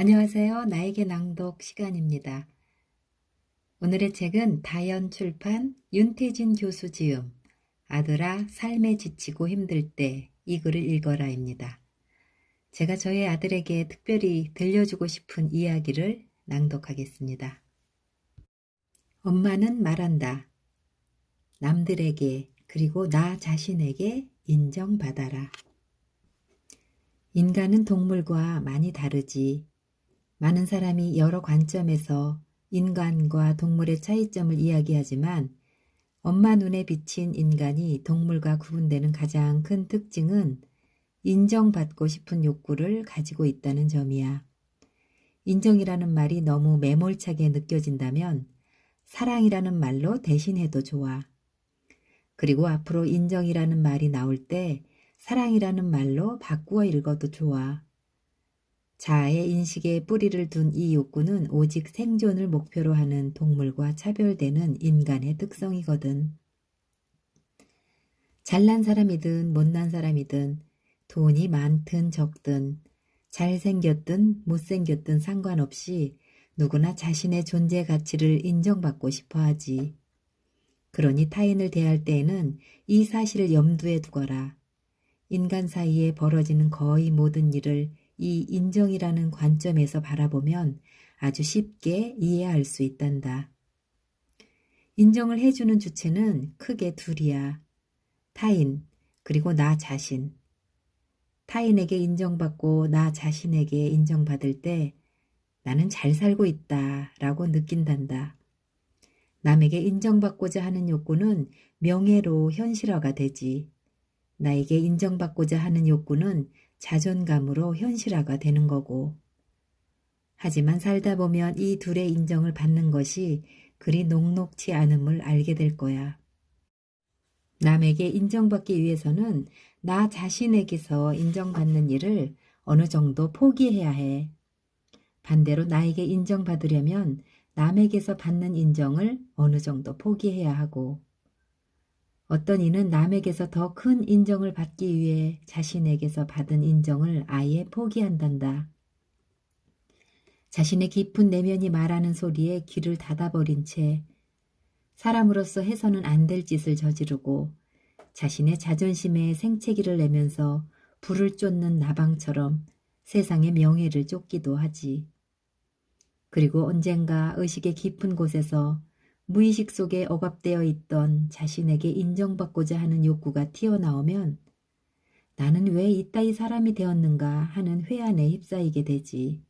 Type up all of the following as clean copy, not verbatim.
안녕하세요. 나에게 낭독 시간입니다. 오늘의 책은 다연 출판 윤태진 교수 지음 아들아 삶에 지치고 힘들 때 이 글을 읽어라입니다. 제가 저의 아들에게 특별히 들려주고 싶은 이야기를 낭독하겠습니다. 엄마는 말한다. 남들에게 그리고 나 자신에게 인정받아라. 인간은 동물과 많이 다르지. 많은 사람이 여러 관점에서 인간과 동물의 차이점을 이야기하지만 엄마 눈에 비친 인간이 동물과 구분되는 가장 큰 특징은 인정받고 싶은 욕구를 가지고 있다는 점이야. 인정이라는 말이 너무 매몰차게 느껴진다면 사랑이라는 말로 대신해도 좋아. 그리고 앞으로 인정이라는 말이 나올 때 사랑이라는 말로 바꾸어 읽어도 좋아. 자아의 인식에 뿌리를 둔 이 욕구는 오직 생존을 목표로 하는 동물과 차별되는 인간의 특성이거든. 잘난 사람이든 못난 사람이든 돈이 많든 적든 잘생겼든 못생겼든 상관없이 누구나 자신의 존재 가치를 인정받고 싶어 하지. 그러니 타인을 대할 때에는 이 사실을 염두에 두거라. 인간 사이에 벌어지는 거의 모든 일을 이 인정이라는 관점에서 바라보면 아주 쉽게 이해할 수 있단다. 인정을 해주는 주체는 크게 둘이야. 타인, 그리고 나 자신. 타인에게 인정받고 나 자신에게 인정받을 때 나는 잘 살고 있다 라고 느낀단다. 남에게 인정받고자 하는 욕구는 명예로 현실화가 되지. 나에게 인정받고자 하는 욕구는 자존감으로 현실화가 되는 거고. 하지만 살다 보면 이 둘의 인정을 받는 것이 그리 녹록지 않음을 알게 될 거야. 남에게 인정받기 위해서는 나 자신에게서 인정받는 일을 어느 정도 포기해야 해. 반대로 나에게 인정받으려면 남에게서 받는 인정을 어느 정도 포기해야 하고, 어떤 이는 남에게서 더 큰 인정을 받기 위해 자신에게서 받은 인정을 아예 포기한단다. 자신의 깊은 내면이 말하는 소리에 귀를 닫아버린 채 사람으로서 해서는 안 될 짓을 저지르고 자신의 자존심에 생채기를 내면서 불을 쫓는 나방처럼 세상의 명예를 쫓기도 하지. 그리고 언젠가 의식의 깊은 곳에서 무의식 속에 억압되어 있던 자신에게 인정받고자 하는 욕구가 튀어나오면 나는 왜 이따위 사람이 되었는가 하는 회한에 휩싸이게 되지.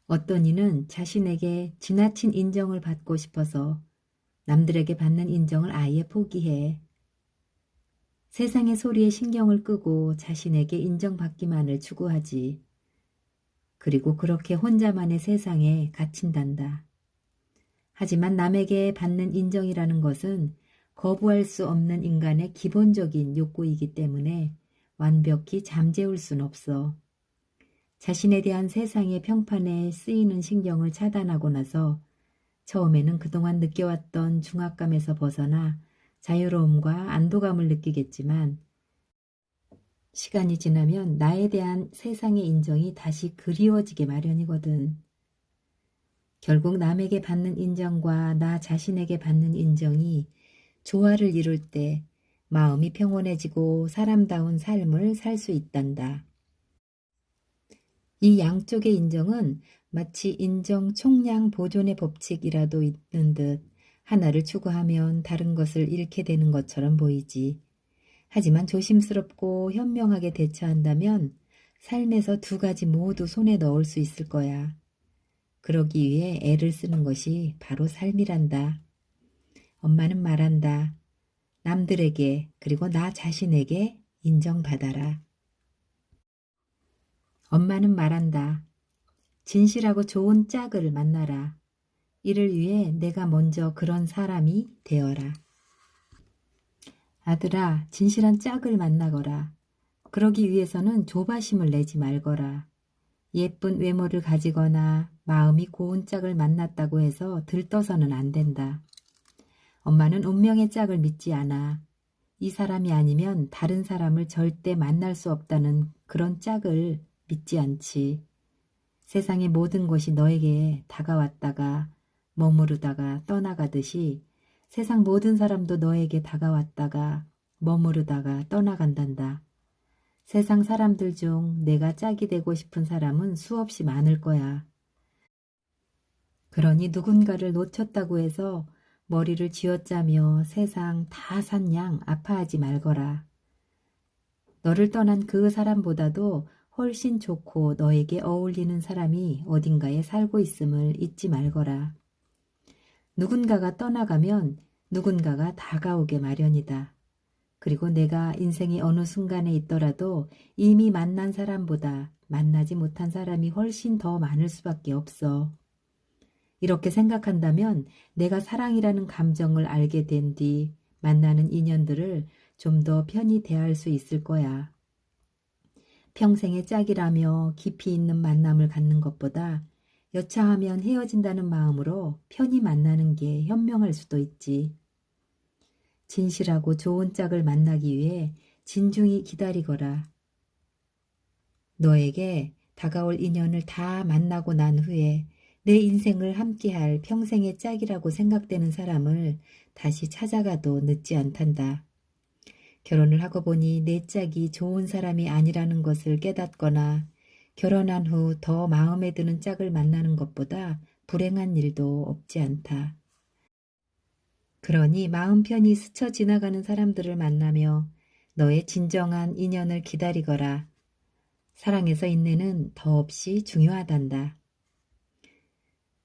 어떤 이는 자신에게 지나친 인정을 받고 싶어서 남들에게 받는 인정을 아예 포기해. 세상의 소리에 신경을 끄고 자신에게 인정받기만을 추구하지. 그리고 그렇게 혼자만의 세상에 갇힌단다. 하지만 남에게 받는 인정이라는 것은 거부할 수 없는 인간의 기본적인 욕구이기 때문에 완벽히 잠재울 순 없어. 자신에 대한 세상의 평판에 쓰이는 신경을 차단하고 나서 처음에는 그동안 느껴왔던 중압감에서 벗어나 자유로움과 안도감을 느끼겠지만 시간이 지나면 나에 대한 세상의 인정이 다시 그리워지게 마련이거든. 결국 남에게 받는 인정과 나 자신에게 받는 인정이 조화를 이룰 때 마음이 평온해지고 사람다운 삶을 살 수 있단다. 이 양쪽의 인정은 마치 인정 총량 보존의 법칙이라도 있는 듯 하나를 추구하면 다른 것을 잃게 되는 것처럼 보이지. 하지만 조심스럽고 현명하게 대처한다면 삶에서 두 가지 모두 손에 넣을 수 있을 거야. 그러기 위해 애를 쓰는 것이 바로 삶이란다. 엄마는 말한다. 남들에게 그리고 나 자신에게 인정받아라. 엄마는 말한다. 진실하고 좋은 짝을 만나라. 이를 위해 내가 먼저 그런 사람이 되어라. 아들아, 진실한 짝을 만나거라. 그러기 위해서는 조바심을 내지 말거라. 예쁜 외모를 가지거나 마음이 고운 짝을 만났다고 해서 들떠서는 안 된다. 엄마는 운명의 짝을 믿지 않아. 이 사람이 아니면 다른 사람을 절대 만날 수 없다는 그런 짝을 믿지 않지. 세상의 모든 것이 너에게 다가왔다가 머무르다가 떠나가듯이 세상 모든 사람도 너에게 다가왔다가 머무르다가 떠나간단다. 세상 사람들 중 내가 짝이 되고 싶은 사람은 수없이 많을 거야. 그러니 누군가를 놓쳤다고 해서 머리를 쥐어짜며 세상 다 산 양 아파하지 말거라. 너를 떠난 그 사람보다도 훨씬 좋고 너에게 어울리는 사람이 어딘가에 살고 있음을 잊지 말거라. 누군가가 떠나가면 누군가가 다가오게 마련이다. 그리고 내가 인생의 어느 순간에 있더라도 이미 만난 사람보다 만나지 못한 사람이 훨씬 더 많을 수밖에 없어. 이렇게 생각한다면 내가 사랑이라는 감정을 알게 된 뒤 만나는 인연들을 좀 더 편히 대할 수 있을 거야. 평생의 짝이라며 깊이 있는 만남을 갖는 것보다 여차하면 헤어진다는 마음으로 편히 만나는 게 현명할 수도 있지. 진실하고 좋은 짝을 만나기 위해 진중히 기다리거라. 너에게 다가올 인연을 다 만나고 난 후에 내 인생을 함께할 평생의 짝이라고 생각되는 사람을 다시 찾아가도 늦지 않단다. 결혼을 하고 보니 내 짝이 좋은 사람이 아니라는 것을 깨닫거나 결혼한 후 더 마음에 드는 짝을 만나는 것보다 불행한 일도 없지 않다. 그러니 마음 편히 스쳐 지나가는 사람들을 만나며 너의 진정한 인연을 기다리거라. 사랑에서 인내는 더없이 중요하단다.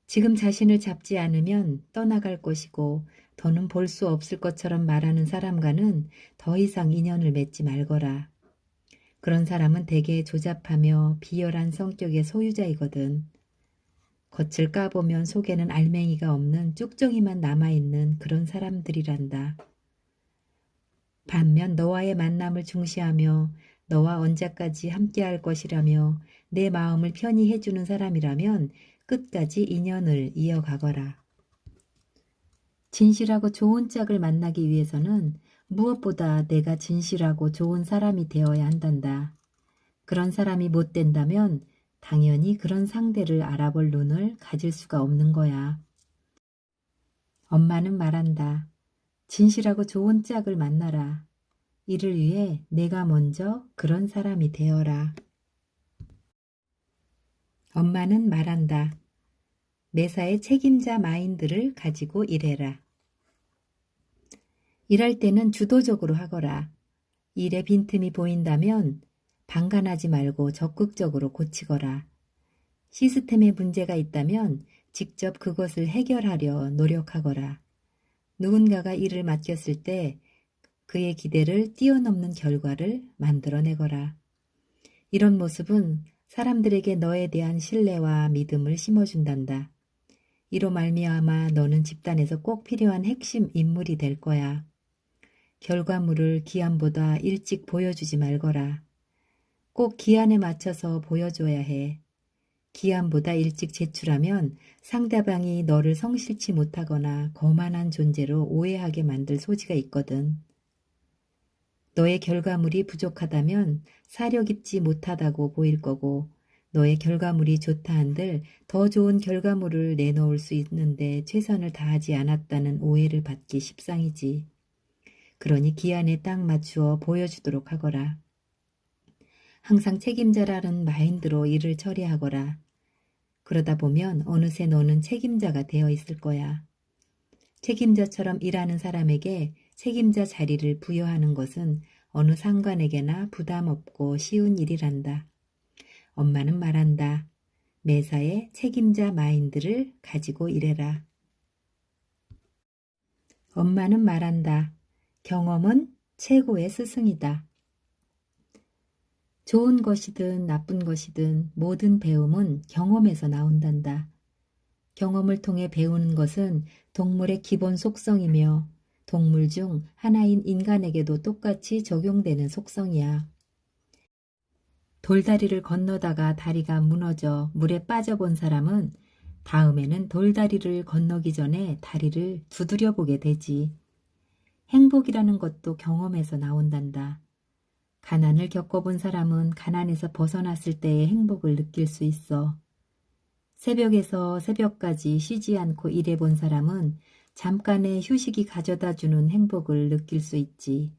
지금 자신을 잡지 않으면 떠나갈 것이고 더는 볼 수 없을 것처럼 말하는 사람과는 더 이상 인연을 맺지 말거라. 그런 사람은 대개 조잡하며 비열한 성격의 소유자이거든. 겉을 까보면 속에는 알맹이가 없는 쭉정이만 남아있는 그런 사람들이란다. 반면 너와의 만남을 중시하며 너와 언제까지 함께할 것이라며 내 마음을 편히 해주는 사람이라면 끝까지 인연을 이어가거라. 진실하고 좋은 짝을 만나기 위해서는 무엇보다 내가 진실하고 좋은 사람이 되어야 한단다. 그런 사람이 못 된다면 당연히 그런 상대를 알아볼 눈을 가질 수가 없는 거야. 엄마는 말한다. 진실하고 좋은 짝을 만나라. 이를 위해 내가 먼저 그런 사람이 되어라. 엄마는 말한다. 매사에 책임자 마인드를 가지고 일해라. 일할 때는 주도적으로 하거라. 일에 빈틈이 보인다면 방관하지 말고 적극적으로 고치거라. 시스템에 문제가 있다면 직접 그것을 해결하려 노력하거라. 누군가가 일을 맡겼을 때 그의 기대를 뛰어넘는 결과를 만들어내거라. 이런 모습은 사람들에게 너에 대한 신뢰와 믿음을 심어준단다. 이로 말미암아 너는 집단에서 꼭 필요한 핵심 인물이 될 거야. 결과물을 기한보다 일찍 보여주지 말거라. 꼭 기한에 맞춰서 보여줘야 해. 기한보다 일찍 제출하면 상대방이 너를 성실치 못하거나 거만한 존재로 오해하게 만들 소지가 있거든. 너의 결과물이 부족하다면 사려 깊지 못하다고 보일 거고 너의 결과물이 좋다 한들 더 좋은 결과물을 내놓을 수 있는데 최선을 다하지 않았다는 오해를 받기 십상이지. 그러니 기한에 딱 맞추어 보여주도록 하거라. 항상 책임자라는 마인드로 일을 처리하거라. 그러다 보면 어느새 너는 책임자가 되어 있을 거야. 책임자처럼 일하는 사람에게 책임자 자리를 부여하는 것은 어느 상관에게나 부담 없고 쉬운 일이란다. 엄마는 말한다. 매사에 책임자 마인드를 가지고 일해라. 엄마는 말한다. 경험은 최고의 스승이다. 좋은 것이든 나쁜 것이든 모든 배움은 경험에서 나온단다. 경험을 통해 배우는 것은 동물의 기본 속성이며 동물 중 하나인 인간에게도 똑같이 적용되는 속성이야. 돌다리를 건너다가 다리가 무너져 물에 빠져본 사람은 다음에는 돌다리를 건너기 전에 다리를 두드려 보게 되지. 행복이라는 것도 경험에서 나온단다. 가난을 겪어본 사람은 가난에서 벗어났을 때의 행복을 느낄 수 있어. 새벽에서 새벽까지 쉬지 않고 일해본 사람은 잠깐의 휴식이 가져다주는 행복을 느낄 수 있지.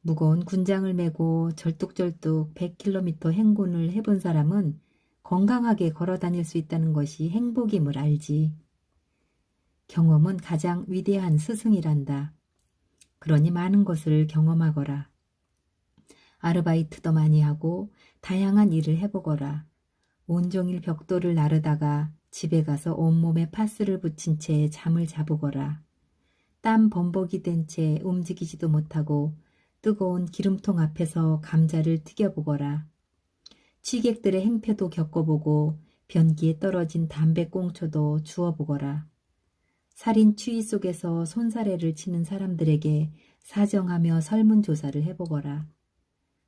무거운 군장을 메고 절뚝절뚝 100km 행군을 해본 사람은 건강하게 걸어 다닐 수 있다는 것이 행복임을 알지. 경험은 가장 위대한 스승이란다. 그러니 많은 것을 경험하거라. 아르바이트도 많이 하고 다양한 일을 해보거라. 온종일 벽돌을 나르다가 집에 가서 온몸에 파스를 붙인 채 잠을 자보거라. 땀 범벅이 된 채 움직이지도 못하고 뜨거운 기름통 앞에서 감자를 튀겨보거라. 취객들의 행패도 겪어보고 변기에 떨어진 담배꽁초도 주워보거라. 살인 추위 속에서 손사래를 치는 사람들에게 사정하며 설문조사를 해보거라.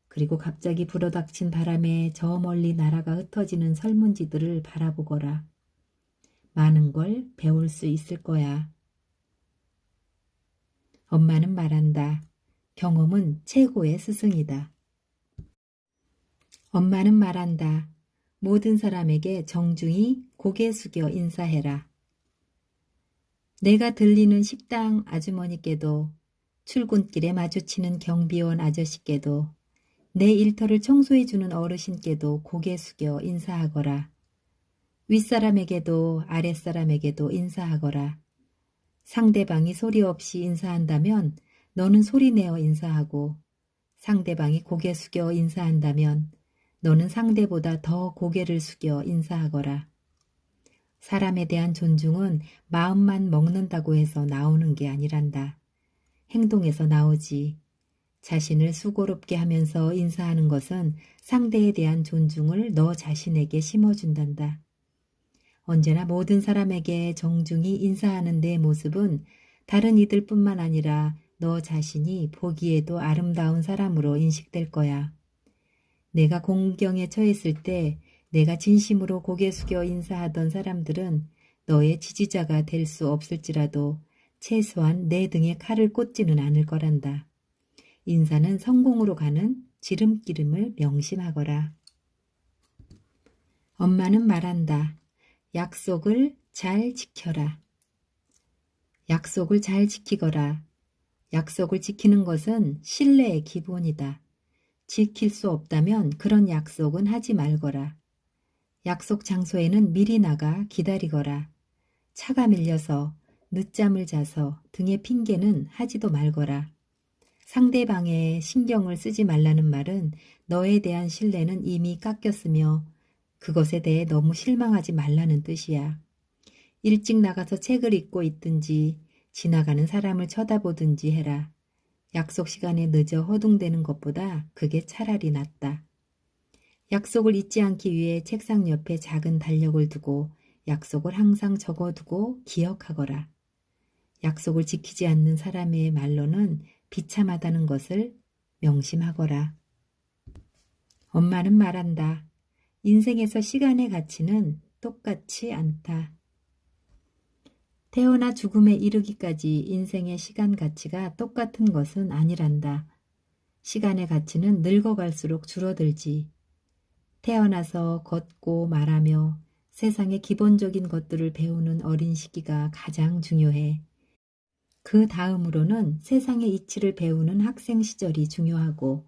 그리고 갑자기 불어닥친 바람에 저 멀리 나라가 흩어지는 설문지들을 바라보거라. 많은 걸 배울 수 있을 거야. 엄마는 말한다. 경험은 최고의 스승이다. 엄마는 말한다. 모든 사람에게 정중히 고개 숙여 인사해라. 내가 들리는 식당 아주머니께도, 출근길에 마주치는 경비원 아저씨께도, 내 일터를 청소해주는 어르신께도 고개 숙여 인사하거라. 윗사람에게도 아랫사람에게도 인사하거라. 상대방이 소리 없이 인사한다면 너는 소리내어 인사하고, 상대방이 고개 숙여 인사한다면 너는 상대보다 더 고개를 숙여 인사하거라. 사람에 대한 존중은 마음만 먹는다고 해서 나오는 게 아니란다. 행동에서 나오지. 자신을 수고롭게 하면서 인사하는 것은 상대에 대한 존중을 너 자신에게 심어준단다. 언제나 모든 사람에게 정중히 인사하는 내 모습은 다른 이들뿐만 아니라 너 자신이 보기에도 아름다운 사람으로 인식될 거야. 내가 공경에 처했을 때 내가 진심으로 고개 숙여 인사하던 사람들은 너의 지지자가 될 수 없을지라도 최소한 내 등에 칼을 꽂지는 않을 거란다. 인사는 성공으로 가는 지름길임을 명심하거라. 엄마는 말한다. 약속을 잘 지켜라. 약속을 잘 지키거라. 약속을 지키는 것은 신뢰의 기본이다. 지킬 수 없다면 그런 약속은 하지 말거라. 약속 장소에는 미리 나가 기다리거라. 차가 밀려서, 늦잠을 자서 등의 핑계는 하지도 말거라. 상대방의 신경을 쓰지 말라는 말은 너에 대한 신뢰는 이미 깎였으며 그것에 대해 너무 실망하지 말라는 뜻이야. 일찍 나가서 책을 읽고 있든지 지나가는 사람을 쳐다보든지 해라. 약속 시간에 늦어 허둥대는 것보다 그게 차라리 낫다. 약속을 잊지 않기 위해 책상 옆에 작은 달력을 두고 약속을 항상 적어두고 기억하거라. 약속을 지키지 않는 사람의 말로는 비참하다는 것을 명심하거라. 엄마는 말한다. 인생에서 시간의 가치는 똑같지 않다. 태어나 죽음에 이르기까지 인생의 시간 가치가 똑같은 것은 아니란다. 시간의 가치는 늙어갈수록 줄어들지. 태어나서 걷고 말하며 세상의 기본적인 것들을 배우는 어린 시기가 가장 중요해. 그 다음으로는 세상의 이치를 배우는 학생 시절이 중요하고,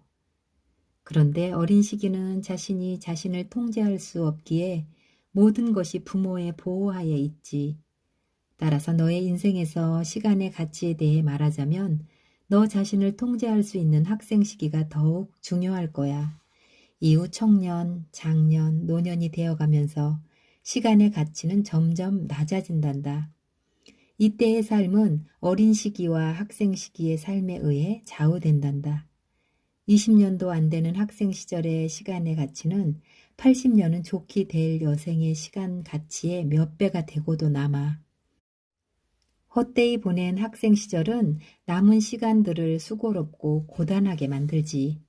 그런데 어린 시기는 자신이 자신을 통제할 수 없기에 모든 것이 부모의 보호하에 있지. 따라서 너의 인생에서 시간의 가치에 대해 말하자면 너 자신을 통제할 수 있는 학생 시기가 더욱 중요할 거야. 이후 청년, 장년, 노년이 되어가면서 시간의 가치는 점점 낮아진단다. 이때의 삶은 어린 시기와 학생 시기의 삶에 의해 좌우된단다. 20년도 안 되는 학생 시절의 시간의 가치는 80년은 좋게 될 여생의 시간 가치의 몇 배가 되고도 남아. 헛되이 보낸 학생 시절은 남은 시간들을 수고롭고 고단하게 만들지.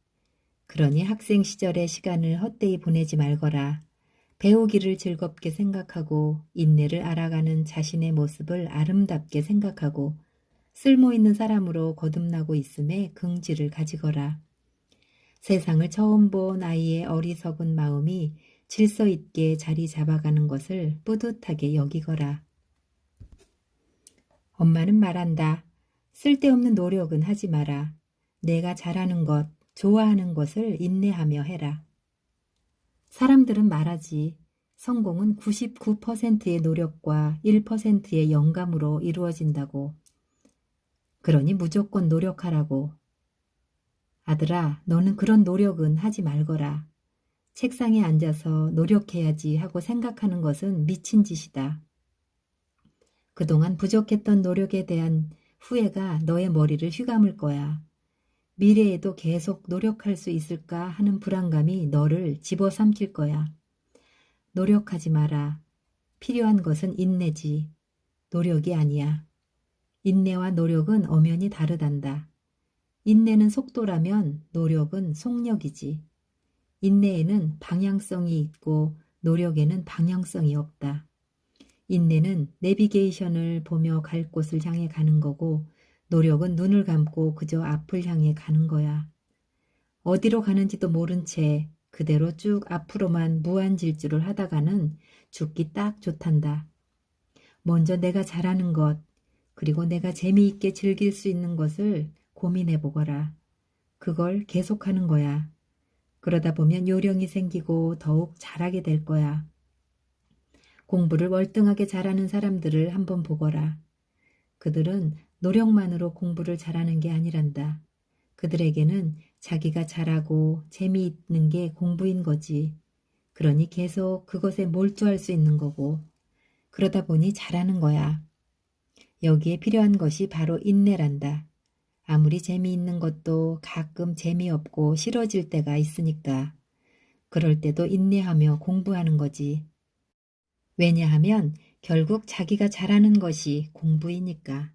그러니 학생 시절의 시간을 헛되이 보내지 말거라. 배우기를 즐겁게 생각하고 인내를 알아가는 자신의 모습을 아름답게 생각하고 쓸모있는 사람으로 거듭나고 있음에 긍지를 가지거라. 세상을 처음 본 아이의 어리석은 마음이 질서 있게 자리 잡아가는 것을 뿌듯하게 여기거라. 엄마는 말한다. 쓸데없는 노력은 하지 마라. 내가 잘하는 것, 좋아하는 것을 인내하며 해라. 사람들은 말하지. 성공은 99%의 노력과 1%의 영감으로 이루어진다고. 그러니 무조건 노력하라고. 아들아, 너는 그런 노력은 하지 말거라. 책상에 앉아서 노력해야지 하고 생각하는 것은 미친 짓이다. 그동안 부족했던 노력에 대한 후회가 너의 머리를 휘감을 거야. 미래에도 계속 노력할 수 있을까 하는 불안감이 너를 집어삼킬 거야. 노력하지 마라. 필요한 것은 인내지. 노력이 아니야. 인내와 노력은 엄연히 다르단다. 인내는 속도라면 노력은 속력이지. 인내에는 방향성이 있고 노력에는 방향성이 없다. 인내는 내비게이션을 보며 갈 곳을 향해 가는 거고 노력은 눈을 감고 그저 앞을 향해 가는 거야. 어디로 가는지도 모른 채 그대로 쭉 앞으로만 무한질주를 하다가는 죽기 딱 좋단다. 먼저 내가 잘하는 것, 그리고 내가 재미있게 즐길 수 있는 것을 고민해 보거라. 그걸 계속하는 거야. 그러다 보면 요령이 생기고 더욱 잘하게 될 거야. 공부를 월등하게 잘하는 사람들을 한번 보거라. 그들은 노력만으로 공부를 잘하는 게 아니란다. 그들에게는 자기가 잘하고 재미있는 게 공부인 거지. 그러니 계속 그것에 몰두할 수 있는 거고. 그러다 보니 잘하는 거야. 여기에 필요한 것이 바로 인내란다. 아무리 재미있는 것도 가끔 재미없고 싫어질 때가 있으니까. 그럴 때도 인내하며 공부하는 거지. 왜냐하면 결국 자기가 잘하는 것이 공부이니까.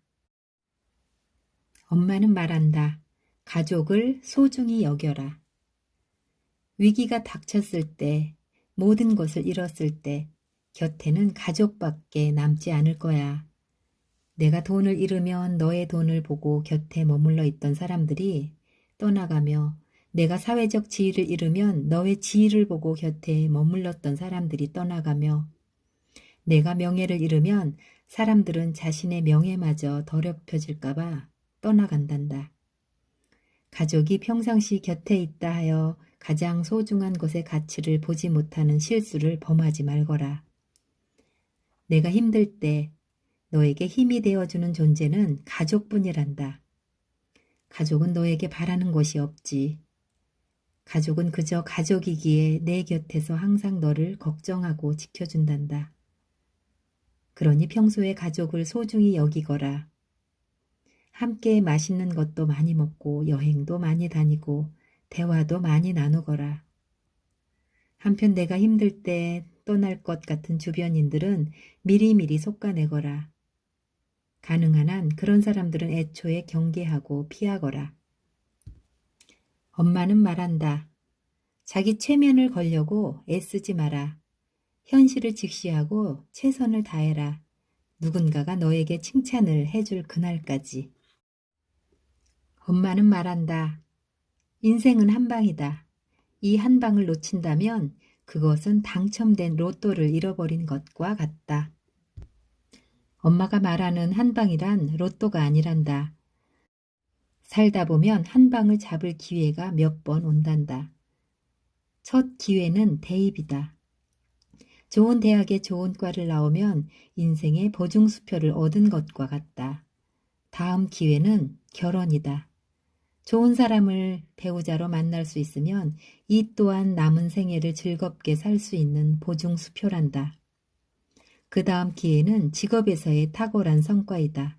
엄마는 말한다. 가족을 소중히 여겨라. 위기가 닥쳤을 때, 모든 것을 잃었을 때 곁에는 가족밖에 남지 않을 거야. 내가 돈을 잃으면 너의 돈을 보고 곁에 머물러 있던 사람들이 떠나가며 내가 사회적 지위를 잃으면 너의 지위를 보고 곁에 머물렀던 사람들이 떠나가며 내가 명예를 잃으면 사람들은 자신의 명예마저 더럽혀질까 봐 떠나간단다. 가족이 평상시 곁에 있다 하여 가장 소중한 것의 가치를 보지 못하는 실수를 범하지 말거라. 내가 힘들 때 너에게 힘이 되어주는 존재는 가족뿐이란다. 가족은 너에게 바라는 것이 없지. 가족은 그저 가족이기에 내 곁에서 항상 너를 걱정하고 지켜준단다. 그러니 평소에 가족을 소중히 여기거라. 함께 맛있는 것도 많이 먹고 여행도 많이 다니고 대화도 많이 나누거라. 한편 내가 힘들 때 떠날 것 같은 주변인들은 미리미리 속아내거라. 가능한 한 그런 사람들은 애초에 경계하고 피하거라. 엄마는 말한다. 자기 최면을 걸려고 애쓰지 마라. 현실을 직시하고 최선을 다해라. 누군가가 너에게 칭찬을 해줄 그날까지. 엄마는 말한다. 인생은 한 방이다. 이 한 방을 놓친다면 그것은 당첨된 로또를 잃어버린 것과 같다. 엄마가 말하는 한 방이란 로또가 아니란다. 살다 보면 한 방을 잡을 기회가 몇 번 온단다. 첫 기회는 대입이다. 좋은 대학에 좋은 과를 나오면 인생의 보증수표를 얻은 것과 같다. 다음 기회는 결혼이다. 좋은 사람을 배우자로 만날 수 있으면 이 또한 남은 생애를 즐겁게 살 수 있는 보증수표란다. 그 다음 기회는 직업에서의 탁월한 성과이다.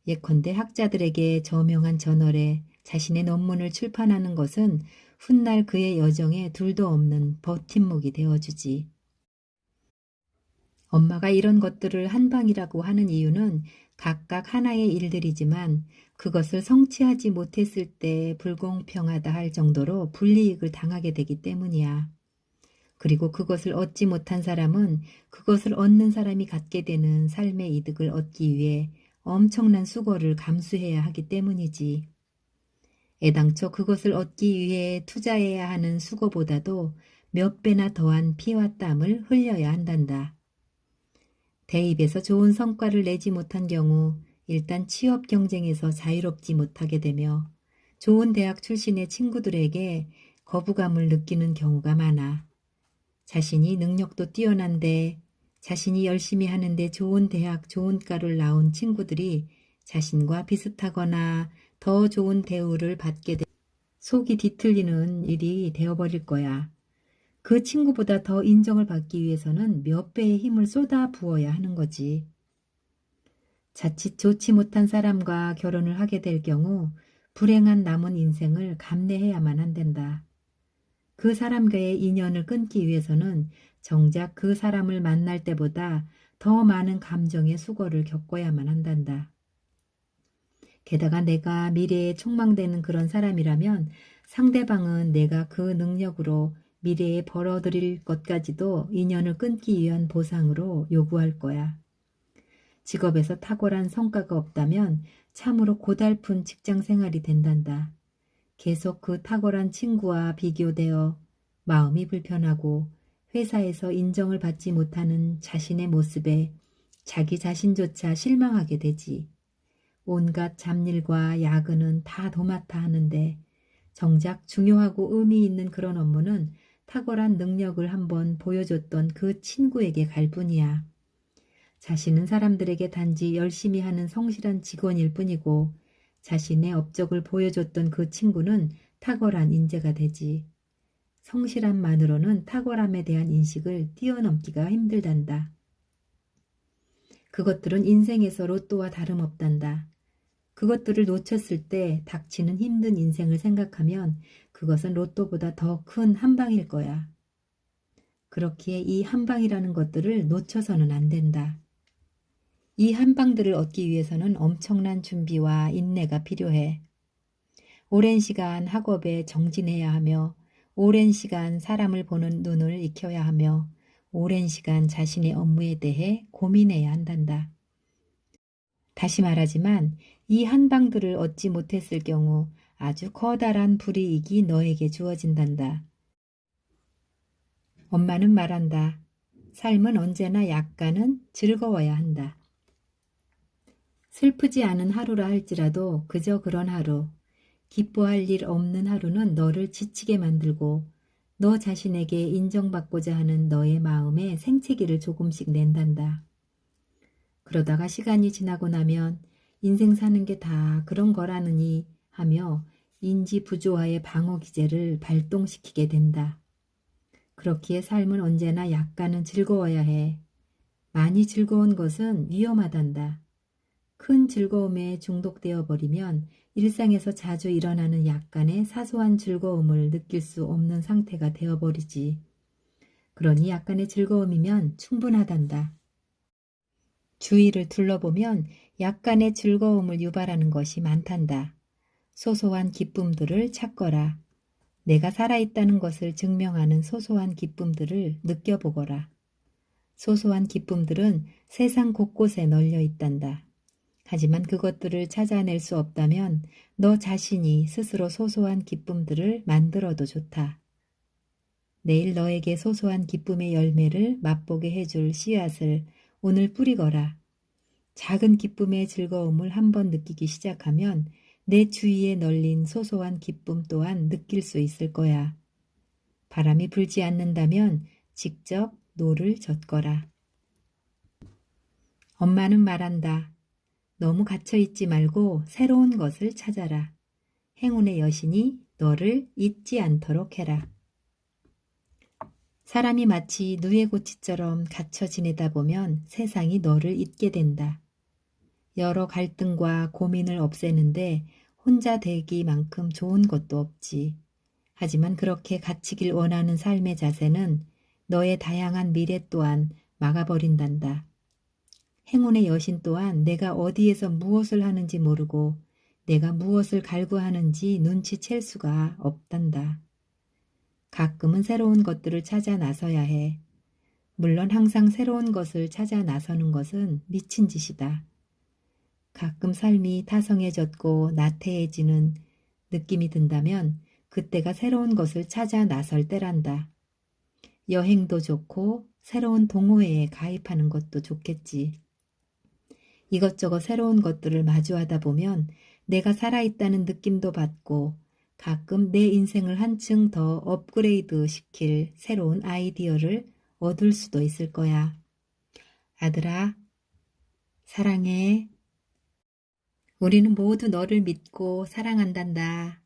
예컨대 학자들에게 저명한 저널에 자신의 논문을 출판하는 것은 훗날 그의 여정에 둘도 없는 버팀목이 되어주지. 엄마가 이런 것들을 한방이라고 하는 이유는 각각 하나의 일들이지만 그것을 성취하지 못했을 때 불공평하다 할 정도로 불이익을 당하게 되기 때문이야. 그리고 그것을 얻지 못한 사람은 그것을 얻는 사람이 갖게 되는 삶의 이득을 얻기 위해 엄청난 수고를 감수해야 하기 때문이지. 애당초 그것을 얻기 위해 투자해야 하는 수고보다도 몇 배나 더한 피와 땀을 흘려야 한단다. 대입에서 좋은 성과를 내지 못한 경우 일단 취업 경쟁에서 자유롭지 못하게 되며 좋은 대학 출신의 친구들에게 거부감을 느끼는 경우가 많아. 자신이 능력도 뛰어난데 자신이 열심히 하는데 좋은 대학, 좋은 과를 나온 친구들이 자신과 비슷하거나 더 좋은 대우를 받게 돼 속이 뒤틀리는 일이 되어버릴 거야. 그 친구보다 더 인정을 받기 위해서는 몇 배의 힘을 쏟아 부어야 하는 거지. 자칫 좋지 못한 사람과 결혼을 하게 될 경우 불행한 남은 인생을 감내해야만 한단다. 그 사람과의 인연을 끊기 위해서는 정작 그 사람을 만날 때보다 더 많은 감정의 수고를 겪어야만 한단다. 게다가 내가 미래에 촉망되는 그런 사람이라면 상대방은 내가 그 능력으로 미래에 벌어들일 것까지도 인연을 끊기 위한 보상으로 요구할 거야. 직업에서 탁월한 성과가 없다면 참으로 고달픈 직장 생활이 된단다. 계속 그 탁월한 친구와 비교되어 마음이 불편하고 회사에서 인정을 받지 못하는 자신의 모습에 자기 자신조차 실망하게 되지. 온갖 잡일과 야근은 다 도맡아 하는데 정작 중요하고 의미 있는 그런 업무는 탁월한 능력을 한번 보여줬던 그 친구에게 갈 뿐이야. 자신은 사람들에게 단지 열심히 하는 성실한 직원일 뿐이고 자신의 업적을 보여줬던 그 친구는 탁월한 인재가 되지. 성실함만으로는 탁월함에 대한 인식을 뛰어넘기가 힘들단다. 그것들은 인생에서 로또와 다름없단다. 그것들을 놓쳤을 때 닥치는 힘든 인생을 생각하면 그것은 로또보다 더 큰 한방일 거야. 그렇기에 이 한방이라는 것들을 놓쳐서는 안 된다. 이 한방들을 얻기 위해서는 엄청난 준비와 인내가 필요해. 오랜 시간 학업에 정진해야 하며 오랜 시간 사람을 보는 눈을 익혀야 하며 오랜 시간 자신의 업무에 대해 고민해야 한단다. 다시 말하지만 이 한방들을 얻지 못했을 경우 아주 커다란 불이익이 너에게 주어진단다. 엄마는 말한다. 삶은 언제나 약간은 즐거워야 한다. 슬프지 않은 하루라 할지라도 그저 그런 하루, 기뻐할 일 없는 하루는 너를 지치게 만들고 너 자신에게 인정받고자 하는 너의 마음에 생채기를 조금씩 낸단다. 그러다가 시간이 지나고 나면 인생 사는 게 다 그런 거라느니 하며 인지 부조화의 방어 기제를 발동시키게 된다. 그렇기에 삶은 언제나 약간은 즐거워야 해. 많이 즐거운 것은 위험하단다. 큰 즐거움에 중독되어 버리면 일상에서 자주 일어나는 약간의 사소한 즐거움을 느낄 수 없는 상태가 되어버리지. 그러니 약간의 즐거움이면 충분하단다. 주위를 둘러보면 약간의 즐거움을 유발하는 것이 많단다. 소소한 기쁨들을 찾거라. 내가 살아있다는 것을 증명하는 소소한 기쁨들을 느껴보거라. 소소한 기쁨들은 세상 곳곳에 널려 있단다. 하지만 그것들을 찾아낼 수 없다면 너 자신이 스스로 소소한 기쁨들을 만들어도 좋다. 내일 너에게 소소한 기쁨의 열매를 맛보게 해줄 씨앗을 오늘 뿌리거라. 작은 기쁨의 즐거움을 한번 느끼기 시작하면 내 주위에 널린 소소한 기쁨 또한 느낄 수 있을 거야. 바람이 불지 않는다면 직접 노를 젓거라. 엄마는 말한다. 너무 갇혀있지 말고 새로운 것을 찾아라. 행운의 여신이 너를 잊지 않도록 해라. 사람이 마치 누에고치처럼 갇혀 지내다 보면 세상이 너를 잊게 된다. 여러 갈등과 고민을 없애는데 혼자 되기만큼 좋은 것도 없지. 하지만 그렇게 갇히길 원하는 삶의 자세는 너의 다양한 미래 또한 막아버린단다. 행운의 여신 또한 내가 어디에서 무엇을 하는지 모르고 내가 무엇을 갈구하는지 눈치챌 수가 없단다. 가끔은 새로운 것들을 찾아 나서야 해. 물론 항상 새로운 것을 찾아 나서는 것은 미친 짓이다. 가끔 삶이 타성해졌고 나태해지는 느낌이 든다면 그때가 새로운 것을 찾아 나설 때란다. 여행도 좋고 새로운 동호회에 가입하는 것도 좋겠지. 이것저것 새로운 것들을 마주하다 보면 내가 살아있다는 느낌도 받고 가끔 내 인생을 한층 더 업그레이드 시킬 새로운 아이디어를 얻을 수도 있을 거야. 아들아, 사랑해. 우리는 모두 너를 믿고 사랑한단다.